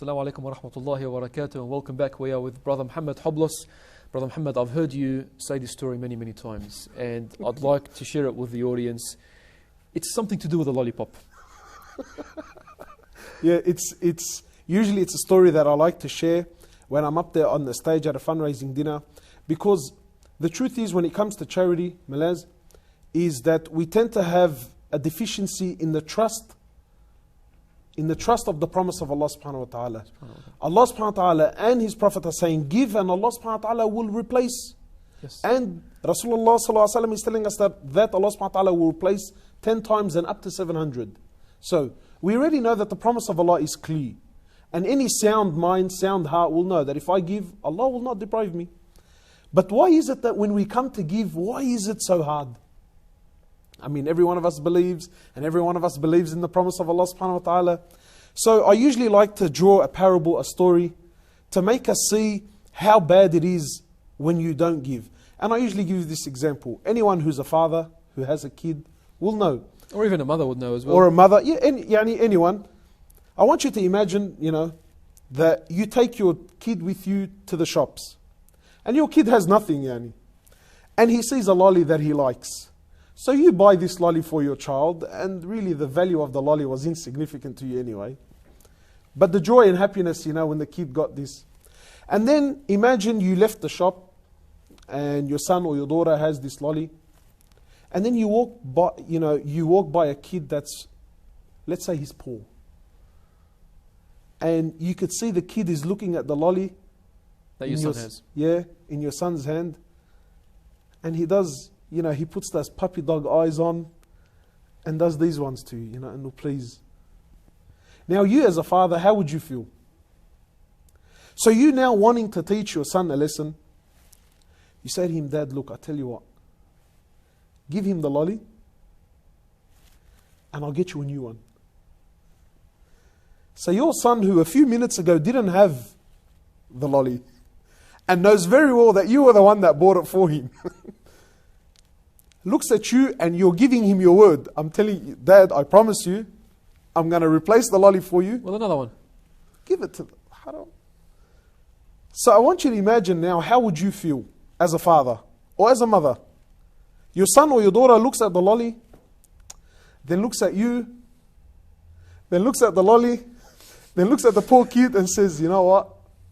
Assalamu alaikum wa rahmatullahi wa barakatuh, and welcome back. We are with Brother Muhammad Hoblos. Brother Muhammad, I've heard you say this story many, many times, and I'd like to share it with the audience. It's something to do with a lollipop. Yeah, it's usually a story that I like to share when I'm up there on the stage at a fundraising dinner, because the truth is, when it comes to charity, Malaz, is that we tend to have a deficiency in the trust of the promise of Allah subhanahu wa ta'ala. Allah subhanahu wa ta'ala and His Prophet are saying, give, and Allah subhanahu wa ta'ala will replace. Yes. And Rasulullah sallallahu alaihi wasallam is telling us that Allah subhanahu wa ta'ala will replace 10 times and up to 700. So, we already know that the promise of Allah is clear. And any sound mind, sound heart will know that if I give, Allah will not deprive me. But why is it that when we come to give, why is it so hard? I mean, every one of us believes, and every one of us believes in the promise of Allah subhanahu wa ta'ala. So I usually like to draw a parable, a story, to make us see how bad it is when you don't give. And I usually give this example. Anyone who's a father, who has a kid, will know. Or even a mother would know as well. Or a mother, anyone. I want you to imagine, that you take your kid with you to the shops. And your kid has nothing, and he sees a lolly that he likes. So you buy this lolly for your child, and really the value of the lolly was insignificant to you anyway. But the joy and happiness, when the kid got this. And then imagine you left the shop, and your son or your daughter has this lolly. And then you walk by a kid that's, let's say he's poor. And you could see the kid is looking at the lolly that your son has. Yeah, in your son's hand. And he does, he puts those puppy dog eyes on and does these ones to you, and will please. Now you as a father, how would you feel? So you now wanting to teach your son a lesson, you say to him, Dad, look, I tell you what, give him the lolly and I'll get you a new one. So your son, who a few minutes ago didn't have the lolly and knows very well that you were the one that bought it for him, looks at you and you're giving him your word. I'm telling you, Dad, I promise you, I'm going to replace the lolly for you. Well, another one. Give it to the haram. So I want you to imagine now, how would you feel as a father or as a mother? Your son or your daughter looks at the lolly, then looks at you, then looks at the lolly, then looks at the poor kid and says, you know what,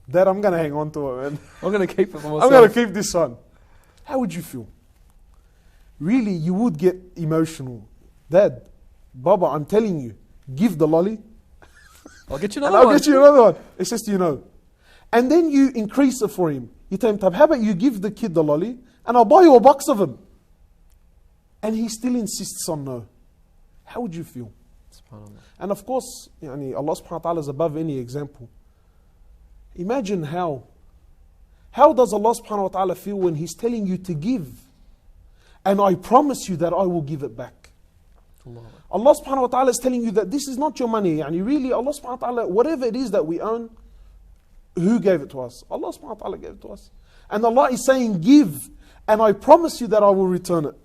Dad, I'm going to hang on to it, man. I'm going to keep it for myself. I'm going to keep this one. How would you feel? Really, you would get emotional. Dad, Baba, I'm telling you, give the lolly. I'll get you and another one. I'll get you another one. It's just, And then you increase it for him. You tell him, how about you give the kid the lolly and I'll buy you a box of them. And he still insists on no. How would you feel? And of course, Allah subhanahu wa ta'ala is above any example. Imagine how does Allah subhanahu wa ta'ala feel when He's telling you to give? And I promise you that I will give it back. Allah subhanahu wa ta'ala is telling you that this is not your money. Really, Allah subhanahu wa ta'ala, whatever it is that we own, who gave it to us? Allah subhanahu wa ta'ala gave it to us. And Allah is saying, give, and I promise you that I will return it.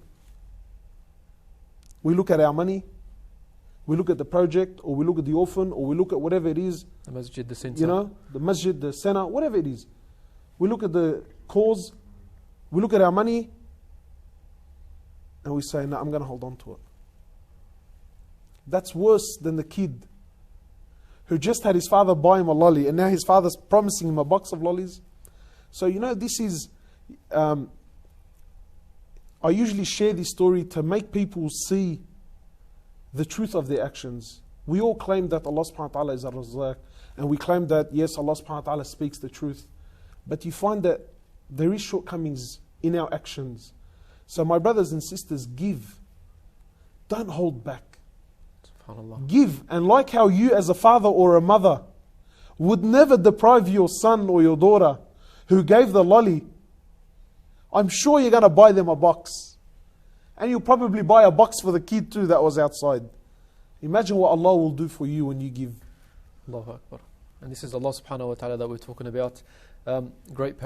We look at our money, we look at the project, or we look at the orphan, or we look at whatever it is. The masjid, the center. The masjid, the center, whatever it is. We look at the cause, we look at our money, and we say, no, I'm going to hold on to it. That's worse than the kid who just had his father buy him a lolly, and now his father's promising him a box of lollies. So, this is... I usually share this story to make people see the truth of their actions. We all claim that Allah subhanahu wa ta'ala is Ar-Razzaq, and we claim that, yes, Allah subhanahu wa ta'ala speaks the truth. But you find that there is shortcomings in our actions. So my brothers and sisters, give. Don't hold back. Give. And like how you as a father or a mother would never deprive your son or your daughter who gave the lolly, I'm sure you're going to buy them a box. And you'll probably buy a box for the kid too that was outside. Imagine what Allah will do for you when you give. Allahu Akbar. And this is Allah subhanahu wa ta'ala that we're talking about. Great